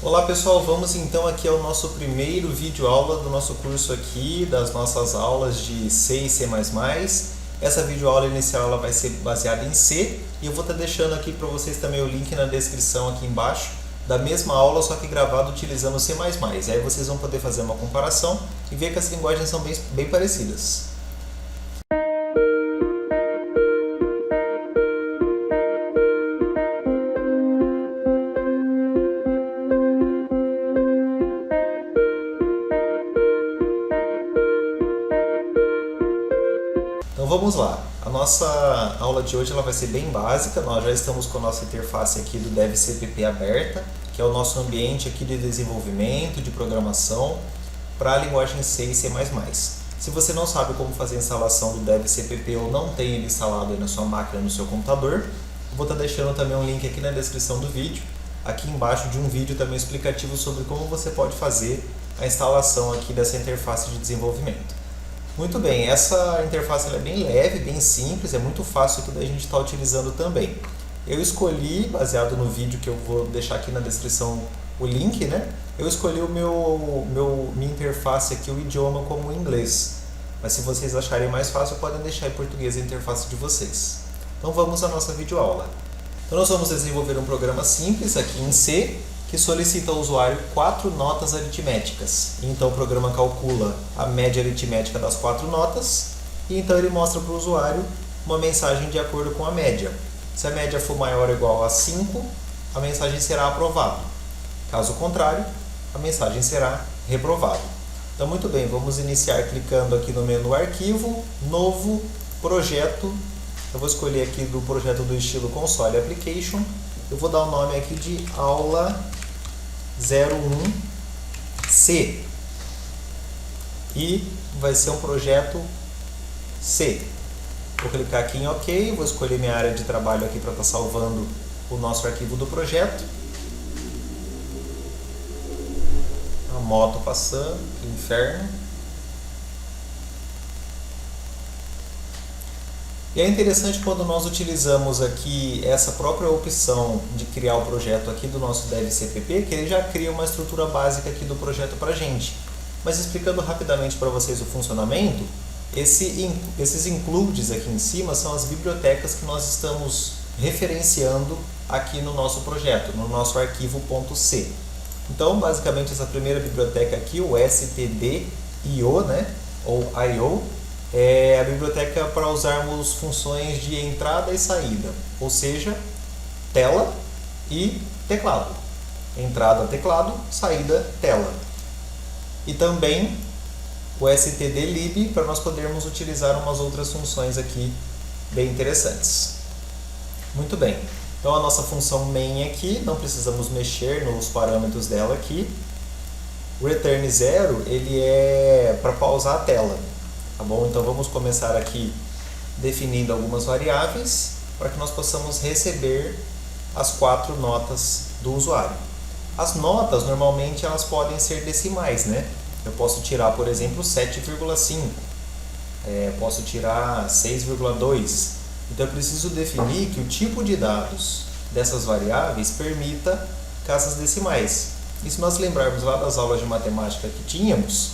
Olá pessoal, vamos então aqui ao nosso primeiro vídeo aula do nosso curso aqui, das nossas aulas de C e C++. Essa videoaula inicial ela vai ser baseada em C e eu vou estar deixando aqui para vocês também o link na descrição aqui embaixo da mesma aula, só que gravado utilizando C++. Aí vocês vão poder fazer uma comparação e ver que as linguagens são bem parecidas. Então vamos lá, a nossa aula de hoje ela vai ser bem básica, nós já estamos com a nossa interface aqui do DevCpp aberta, que é o nosso ambiente aqui de desenvolvimento, de programação para a linguagem C e C++. Se você não sabe como fazer a instalação do DevCpp ou não tem ele instalado aí na sua máquina, no seu computador, eu vou estar deixando também um link aqui na descrição do vídeo, aqui embaixo de um vídeo também explicativo sobre como você pode fazer a instalação aqui dessa interface de desenvolvimento. Muito bem, essa interface é bem leve, bem simples, é muito fácil que a gente está utilizando também. Eu escolhi, baseado no vídeo que eu vou deixar aqui na descrição o link, né? Eu escolhi minha interface aqui, o idioma como inglês. Mas se vocês acharem mais fácil, podem deixar em português a interface de vocês. Então vamos à nossa videoaula. Então nós vamos desenvolver um programa simples aqui em C, que solicita ao usuário 4 notas aritméticas. Então o programa calcula a média aritmética das 4 notas e então ele mostra para o usuário uma mensagem de acordo com a média. Se a média for maior ou igual a 5, a mensagem será aprovado. Caso contrário, a mensagem será reprovado. Então muito bem, vamos iniciar clicando aqui no menu Arquivo, Novo, Projeto. Eu vou escolher aqui do projeto do estilo Console Application. Eu vou dar o nome aqui de Aula 01C e vai ser um projeto C. Vou clicar aqui em OK, vou escolher minha área de trabalho aqui para estar salvando o nosso arquivo do projeto. A moto passando, que inferno. E é interessante quando nós utilizamos aqui essa própria opção de criar o projeto aqui do nosso DevCpp, que ele já cria uma estrutura básica aqui do projeto para a gente. Mas explicando rapidamente para vocês o funcionamento, esses includes aqui em cima são as bibliotecas que nós estamos referenciando aqui no nosso projeto, no nosso arquivo .c. Então, basicamente, essa primeira biblioteca aqui, o std.io, né, ou IO, é a biblioteca para usarmos funções de entrada e saída, ou seja, tela e teclado. Entrada, teclado, saída, tela. E também o stdlib para nós podermos utilizar umas outras funções aqui bem interessantes. Muito bem, então a nossa função main aqui, não precisamos mexer nos parâmetros dela aqui. O return 0 ele é para pausar a tela. Tá bom? Então vamos começar aqui definindo algumas variáveis para que nós possamos receber as 4 notas do usuário. As notas normalmente elas podem ser decimais, né? Eu posso tirar, por exemplo, 7,5, posso tirar 6,2. Então eu preciso definir que o tipo de dados dessas variáveis permita casas decimais. E se nós lembrarmos lá das aulas de matemática que tínhamos,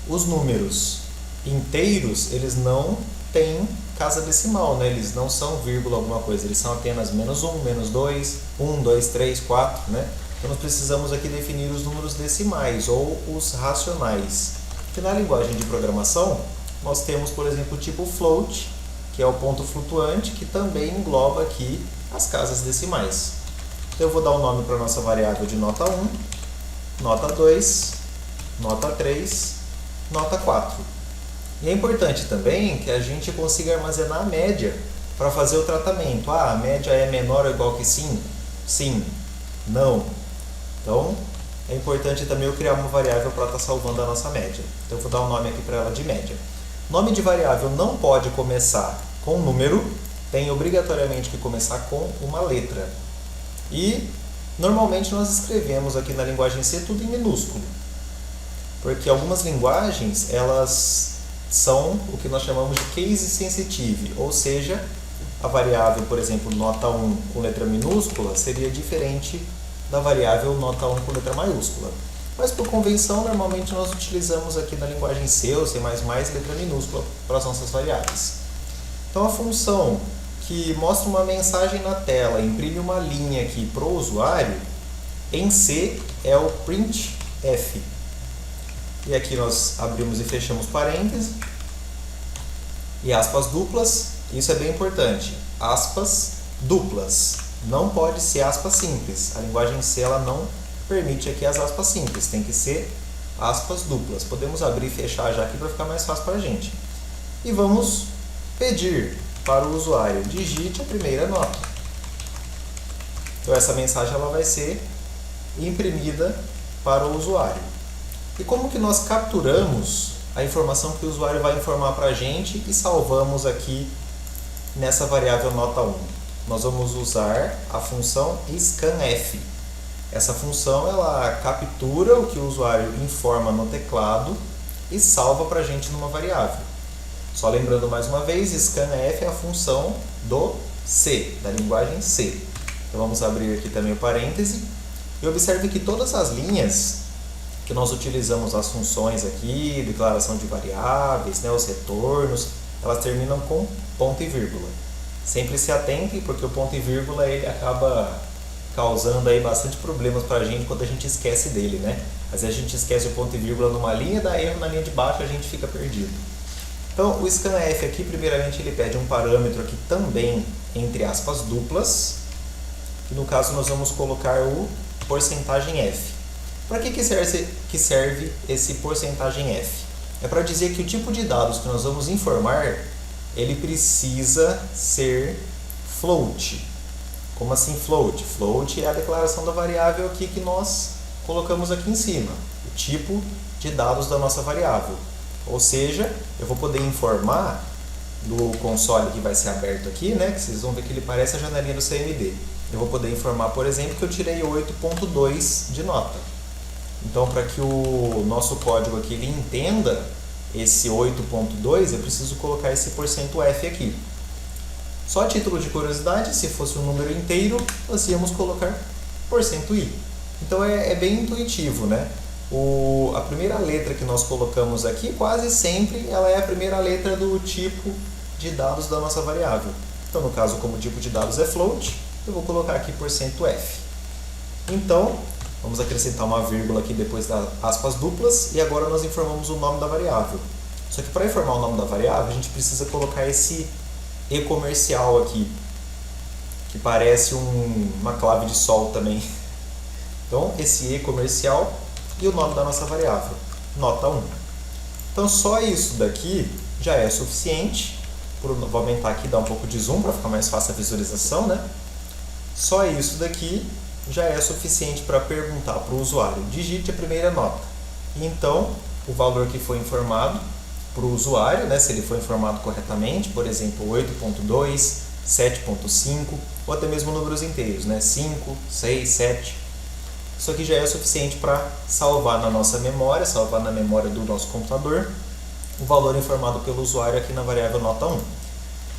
os números inteiros, eles não têm casa decimal, né? Eles não são vírgula alguma coisa, eles são apenas -1, -2, 1, 2, 3, 4, né? Então nós precisamos aqui definir os números decimais ou os racionais. Que na linguagem de programação, nós temos, por exemplo, o tipo float, que é o ponto flutuante, que também engloba aqui as casas decimais. Então eu vou dar o nome para a nossa variável de nota 1, nota 2, nota 3, nota 4. E é importante também que a gente consiga armazenar a média para fazer o tratamento. A média é menor ou igual que 5? Sim. Não. Então, é importante também eu criar uma variável para estar salvando a nossa média. Então, eu vou dar um nome aqui para ela de média. Nome de variável não pode começar com número, tem obrigatoriamente que começar com uma letra. E, normalmente, nós escrevemos aqui na linguagem C tudo em minúsculo. Porque algumas linguagens, elas são o que nós chamamos de case sensitive, ou seja, a variável, por exemplo, nota 1 com letra minúscula seria diferente da variável nota 1 com letra maiúscula. Mas por convenção, normalmente nós utilizamos aqui na linguagem C ou C++ letra minúscula para as nossas variáveis. Então a função que mostra uma mensagem na tela, imprime uma linha aqui para o usuário, em C é o printf. E aqui nós abrimos e fechamos parênteses e aspas duplas. Isso é bem importante. Aspas duplas. Não pode ser aspas simples. A linguagem C ela não permite aqui as aspas simples. Tem que ser aspas duplas. Podemos abrir e fechar já aqui para ficar mais fácil para a gente. E vamos pedir para o usuário: digite a primeira nota. Então essa mensagem ela vai ser imprimida para o usuário. E como que nós capturamos a informação que o usuário vai informar para a gente e salvamos aqui nessa variável nota 1? Nós vamos usar a função scanf. Essa função ela captura o que o usuário informa no teclado e salva para a gente numa variável. Só lembrando mais uma vez, scanf é a função do C, da linguagem C. Então vamos abrir aqui também o parêntese e observe que todas as linhas que nós utilizamos, as funções aqui, declaração de variáveis, né, os retornos, elas terminam com ponto e vírgula. Sempre se atentem, porque o ponto e vírgula ele acaba causando aí bastante problemas para a gente quando a gente esquece dele, né? Às vezes a gente esquece o ponto e vírgula numa linha, dá erro na linha de baixo, a gente fica perdido. Então o scanf aqui, primeiramente, ele pede um parâmetro aqui também entre aspas duplas, que no caso nós vamos colocar o porcentagem %F. Para que serve esse porcentagem %F? É para dizer que o tipo de dados que nós vamos informar, ele precisa ser float. Como assim float? Float é a declaração da variável aqui que nós colocamos aqui em cima, o tipo de dados da nossa variável. Ou seja, eu vou poder informar do console que vai ser aberto aqui, né, que vocês vão ver que ele parece a janelinha do CMD. Eu vou poder informar, por exemplo, que eu tirei 8.2 de nota. Então, para que o nosso código aqui ele entenda esse 8.2, eu preciso colocar esse %F aqui. Só a título de curiosidade, se fosse um número inteiro, nós íamos colocar %I. Então é bem intuitivo, né? A primeira letra que nós colocamos aqui, quase sempre, ela é a primeira letra do tipo de dados da nossa variável. Então, no caso, como o tipo de dados é float, eu vou colocar aqui %F. Então, vamos acrescentar uma vírgula aqui depois das aspas duplas e agora nós informamos o nome da variável. Só que para informar o nome da variável, a gente precisa colocar esse E comercial aqui, que parece uma clave de sol também. Então, esse E comercial e o nome da nossa variável, nota 1. Então, só isso daqui já é suficiente. Vou aumentar aqui, dar um pouco de zoom para ficar mais fácil a visualização, né? Só isso daqui já é suficiente para perguntar para o usuário: digite a primeira nota. E então, o valor que foi informado para o usuário, né, se ele foi informado corretamente, por exemplo, 8.2, 7.5, ou até mesmo números inteiros, né, 5, 6, 7. Isso aqui já é suficiente para salvar na nossa memória, salvar na memória do nosso computador, o valor informado pelo usuário aqui na variável nota 1.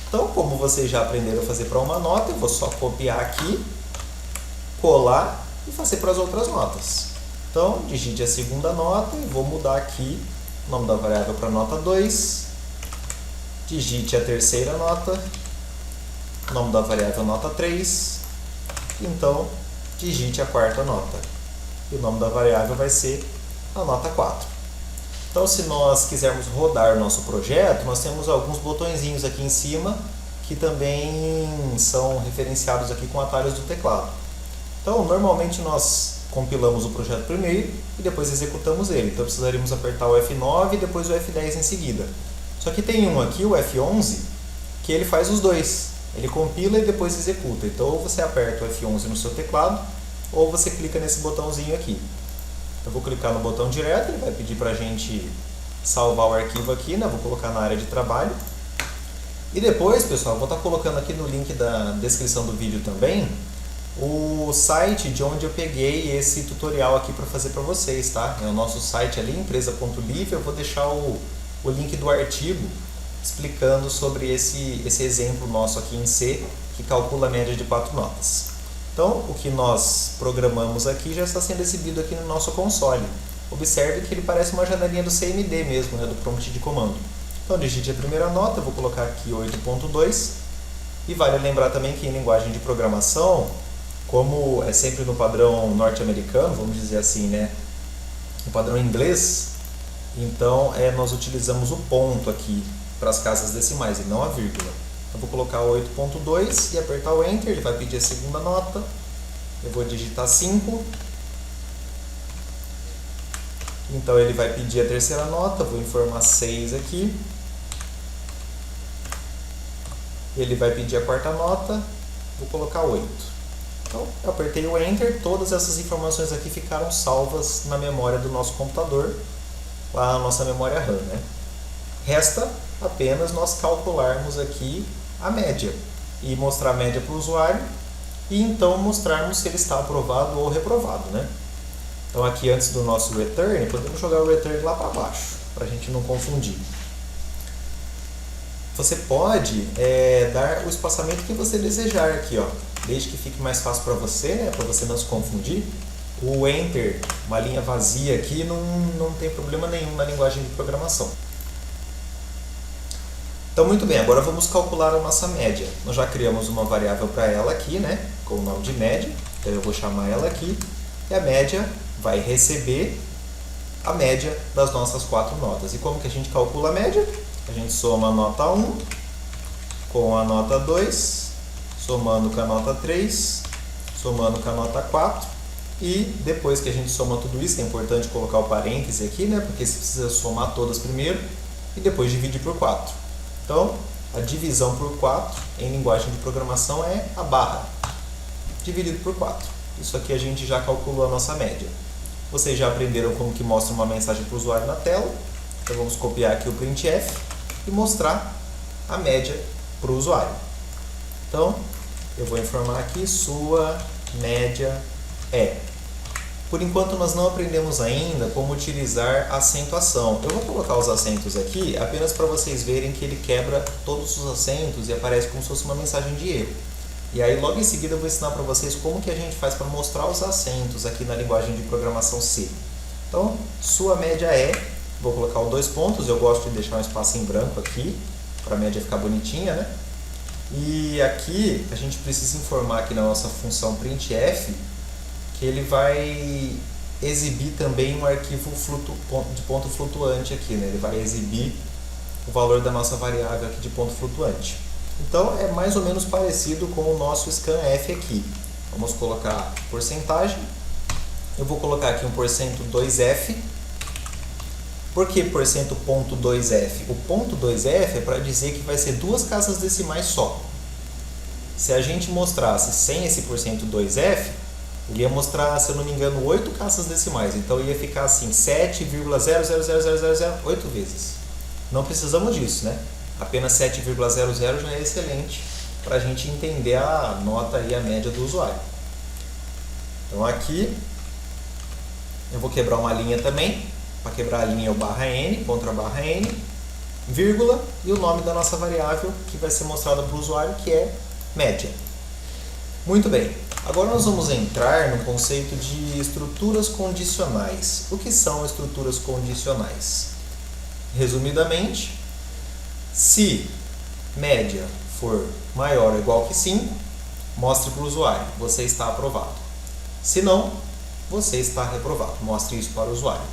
Então, como vocês já aprenderam a fazer para uma nota, eu vou só copiar aqui, colar e fazer para as outras notas. Então, digite a segunda nota e vou mudar aqui o nome da variável para nota 2. Digite a terceira nota, nome da variável nota 3. Então, digite a quarta nota. E o nome da variável vai ser a nota 4. Então, se nós quisermos rodar o nosso projeto, nós temos alguns botõezinhos aqui em cima que também são referenciados aqui com atalhos do teclado. Então, normalmente nós compilamos o projeto primeiro e depois executamos ele. Então, precisaríamos apertar o F9 e depois o F10 em seguida. Só que tem um aqui, o F11, que ele faz os dois. Ele compila e depois executa. Então, ou você aperta o F11 no seu teclado, ou você clica nesse botãozinho aqui. Eu vou clicar no botão direto, ele vai pedir para a gente salvar o arquivo aqui, né? Vou colocar na área de trabalho. E depois, pessoal, vou estar colocando aqui no link da descrição do vídeo também o site de onde eu peguei esse tutorial aqui para fazer para vocês, tá? É o nosso site ali, empresa.live. Eu vou deixar o link do artigo explicando sobre esse exemplo nosso aqui em C, que calcula a média de 4 notas. Então, o que nós programamos aqui já está sendo exibido aqui no nosso console. Observe que ele parece uma janelinha do CMD mesmo, né, do prompt de comando. Então, digite a primeira nota, eu vou colocar aqui 8.2. E vale lembrar também que em linguagem de programação, como é sempre no padrão norte-americano, vamos dizer assim, né, no padrão inglês, então nós utilizamos o ponto aqui para as casas decimais e não a vírgula. Eu vou colocar 8.2 e apertar o Enter, ele vai pedir a segunda nota, eu vou digitar 5, então ele vai pedir a terceira nota, vou informar 6 aqui, ele vai pedir a quarta nota, vou colocar 8. Então, eu apertei o Enter, todas essas informações aqui ficaram salvas na memória do nosso computador, lá na nossa memória RAM, né? Resta apenas nós calcularmos aqui a média e mostrar a média para o usuário e então mostrarmos se ele está aprovado ou reprovado, né? Então aqui antes do nosso return, podemos jogar o return lá para baixo, para a gente não confundir. Você pode dar o espaçamento que você desejar aqui, ó, desde que fique mais fácil para você, né, para você não se confundir. O Enter, uma linha vazia aqui, não tem problema nenhum na linguagem de programação. Então, muito bem, agora vamos calcular a nossa média. Nós já criamos uma variável para ela aqui, né, com o nome de média. Então, eu vou chamar ela aqui. E a média vai receber a média das nossas 4 notas. E como que a gente calcula a média? A gente soma a nota 1 com a nota 2, somando com a nota 3, somando com a nota 4. E depois que a gente soma tudo isso, é importante colocar o parêntese aqui, né, porque você precisa somar todas primeiro e depois dividir por 4. Então, a divisão por 4 em linguagem de programação é a barra, dividido por 4. Isso aqui a gente já calculou a nossa média. Vocês já aprenderam como que mostra uma mensagem para o usuário na tela. Então, vamos copiar aqui o printf e mostrar a média para o usuário. Então, eu vou informar aqui, sua média é. Por enquanto, nós não aprendemos ainda como utilizar a acentuação. Eu vou colocar os acentos aqui apenas para vocês verem que ele quebra todos os acentos e aparece como se fosse uma mensagem de erro. E aí, logo em seguida, eu vou ensinar para vocês como que a gente faz para mostrar os acentos aqui na linguagem de programação C. Então, sua média é, vou colocar os 2 pontos, eu gosto de deixar um espaço em branco aqui, para a média ficar bonitinha, né? E aqui, a gente precisa informar aqui na nossa função printf, que ele vai exibir também um arquivo de ponto flutuante aqui, né? Ele vai exibir o valor da nossa variável aqui de ponto flutuante. Então, é mais ou menos parecido com o nosso scanf aqui. Vamos colocar porcentagem. Eu vou colocar aqui um %2f. Por que %.2f? O ponto 2f é para dizer que vai ser 2 casas decimais só. Se a gente mostrasse sem esse %2f, ele ia mostrar, se eu não me engano, 8 casas decimais. Então ia ficar assim, 7,0000008 vezes. Não precisamos disso, né? Apenas 7,00 já é excelente para a gente entender a nota e a média do usuário. Então aqui eu vou quebrar uma linha também. Para quebrar a linha é o /n, contra /n, vírgula e o nome da nossa variável que vai ser mostrada para o usuário, que é média. Muito bem. Agora nós vamos entrar no conceito de estruturas condicionais. O que são estruturas condicionais? Resumidamente, se média for maior ou igual que 5, mostre para o usuário, você está aprovado. Se não, você está reprovado. Mostre isso para o usuário.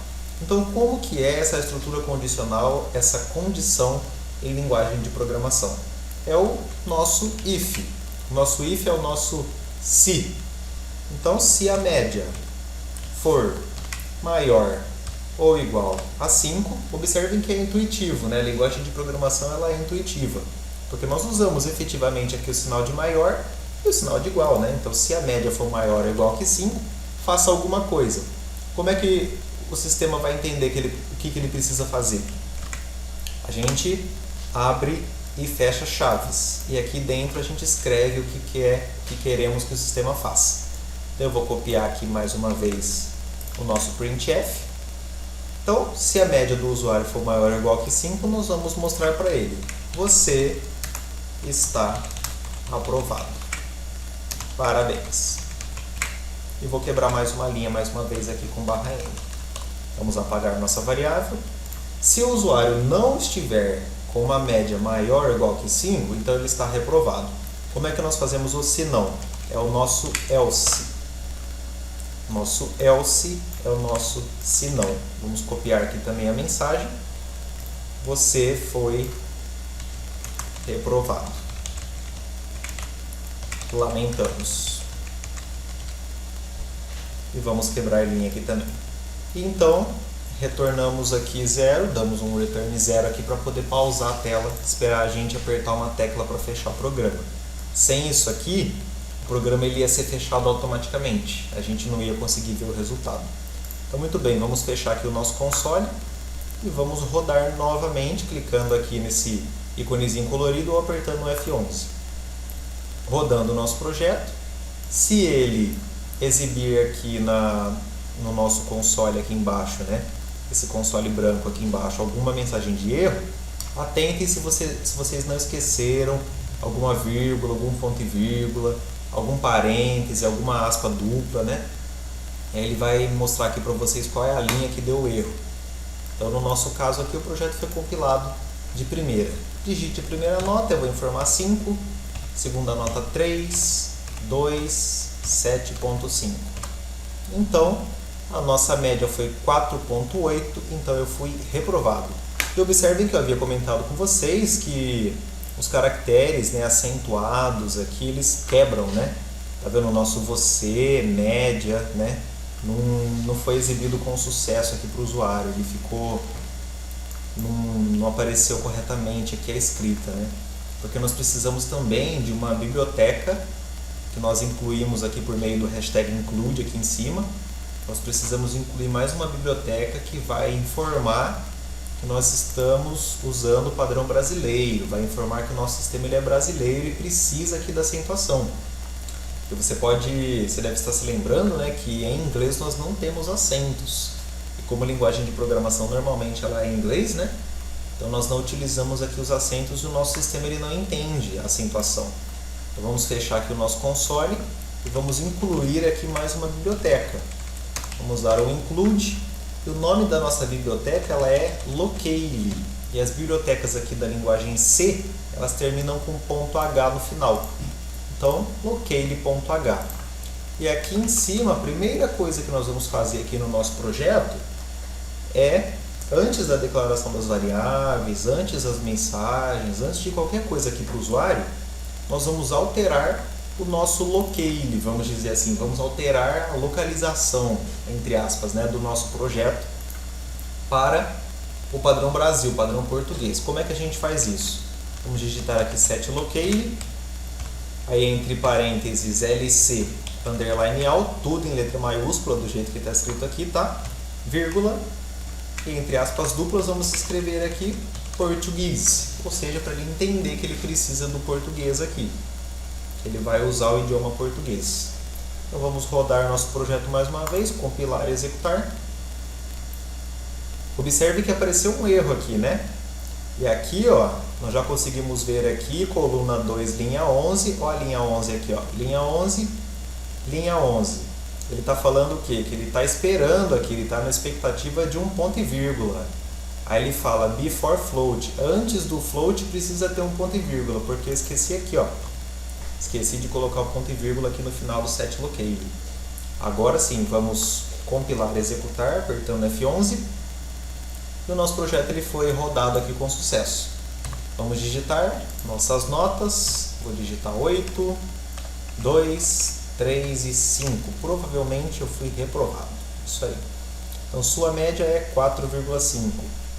Então, como que é essa estrutura condicional, essa condição em linguagem de programação? É o nosso if. O nosso if é o nosso se. Então, se a média for maior ou igual a 5, observem que é intuitivo, né? A linguagem de programação ela é intuitiva, porque nós usamos efetivamente aqui o sinal de maior e o sinal de igual, né? Então, se a média for maior ou igual que 5, faça alguma coisa. Como é que o sistema vai entender o que ele precisa fazer? A gente abre e fecha chaves. E aqui dentro a gente escreve o que queremos que o sistema faça. Então eu vou copiar aqui mais uma vez o nosso printf. Então, se a média do usuário for maior ou igual que 5, nós vamos mostrar para ele você está aprovado. Parabéns. E vou quebrar mais uma linha, mais uma vez aqui com barra N. Vamos apagar nossa variável. Se o usuário não estiver com uma média maior ou igual que 5, então ele está reprovado. Como é que nós fazemos o se não? É o nosso else. Nosso else é o nosso se não. Vamos copiar aqui também a mensagem. Você foi reprovado. Lamentamos. E vamos quebrar a linha aqui também. Então, retornamos aqui 0, damos um return 0 aqui para poder pausar a tela, esperar a gente apertar uma tecla para fechar o programa. Sem isso aqui, o programa ele ia ser fechado automaticamente, a gente não ia conseguir ver o resultado. Então, muito bem, vamos fechar aqui o nosso console e vamos rodar novamente, clicando aqui nesse íconezinho colorido ou apertando o F11. Rodando o nosso projeto, se ele exibir aqui no nosso console aqui embaixo, né? Esse console branco aqui embaixo, alguma mensagem de erro, atentem se vocês não esqueceram alguma vírgula, algum ponto e vírgula, algum parêntese, alguma aspa dupla, né? Ele vai mostrar aqui para vocês qual é a linha que deu o erro. Então, no nosso caso aqui, o projeto foi compilado de primeira. Digite a primeira nota, eu vou informar 5, segunda nota 3, 2, 7.5. Então, a nossa média foi 4.8, então eu fui reprovado. E observem que eu havia comentado com vocês que os caracteres, né, acentuados aqui, eles quebram, né? Tá vendo o nosso você, média, né? Não foi exibido com sucesso aqui para o usuário, ele ficou... Não apareceu corretamente aqui a escrita, né? Porque nós precisamos também de uma biblioteca que nós incluímos aqui por meio do hashtag include aqui em cima. Nós precisamos incluir mais uma biblioteca que vai informar que nós estamos usando o padrão brasileiro, vai informar que o nosso sistema ele é brasileiro e precisa aqui da acentuação. E você deve estar se lembrando, né, que em inglês nós não temos acentos. E como a linguagem de programação normalmente ela é em inglês, né? Então nós não utilizamos aqui os acentos e o nosso sistema ele não entende a acentuação. Então vamos fechar aqui o nosso console e vamos incluir aqui mais uma biblioteca. Vamos dar o include e o nome da nossa biblioteca ela é locale. E as bibliotecas aqui da linguagem C, elas terminam com ponto .h no final. Então, locale.h. E aqui em cima, a primeira coisa que nós vamos fazer aqui no nosso projeto é, antes da declaração das variáveis, antes das mensagens, antes de qualquer coisa aqui para o usuário, nós vamos alterar o nosso locale, vamos dizer assim, vamos alterar a localização, entre aspas, né, do nosso projeto para o padrão Brasil, padrão português. Como é que a gente faz isso? Vamos digitar aqui set locale, aí entre parênteses LC underline all, tudo em letra maiúscula, do jeito que está escrito aqui, tá? Vírgula, e entre aspas duplas vamos escrever aqui português, ou seja, para ele entender que ele precisa do português aqui. Ele vai usar o idioma português. Então vamos rodar nosso projeto mais uma vez, compilar e executar. Observe que apareceu um erro aqui, né? E aqui, ó, nós já conseguimos ver aqui, coluna 2, linha 11, ó a linha 11 aqui, ó, linha 11, linha 11. Ele está falando o quê? Que ele está esperando aqui, ele está na expectativa de um ponto e vírgula. Aí ele fala before float, antes do float precisa ter um ponto e vírgula, porque eu esqueci aqui, ó. Esqueci de colocar o ponto e vírgula aqui no final do set locale. Agora sim, vamos compilar e executar, apertando F11. E o nosso projeto ele foi rodado aqui com sucesso. Vamos digitar nossas notas. Vou digitar 8, 2, 3 e 5. Provavelmente eu fui reprovado. Isso aí. Então sua média é 4,5.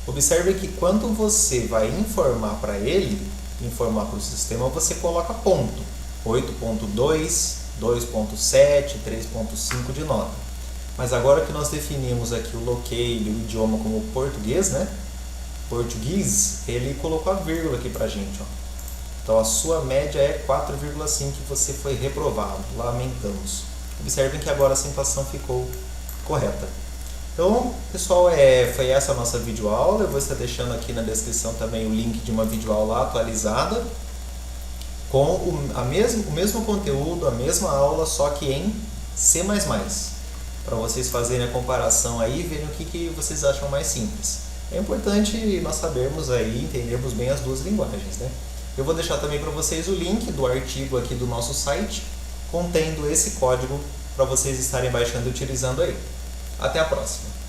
Observe que quando você vai informar para ele, informar para o sistema, você coloca ponto. 8.2, 2.7, 3.5 de nota. Mas agora que nós definimos aqui o locale, o idioma como português, né? Português, ele colocou a vírgula aqui pra gente, ó. Então a sua média é 4,5 e você foi reprovado. Lamentamos. Observem que agora a acentuação ficou correta. Então, pessoal, foi essa a nossa videoaula. Eu vou estar deixando aqui na descrição também o link de uma videoaula atualizada com o mesmo conteúdo, a mesma aula, só que em C++, para vocês fazerem a comparação aí e verem o que vocês acham mais simples. É importante nós sabermos aí, entendermos bem as duas linguagens, né? Eu vou deixar também para vocês o link do artigo aqui do nosso site, contendo esse código para vocês estarem baixando e utilizando aí. Até a próxima!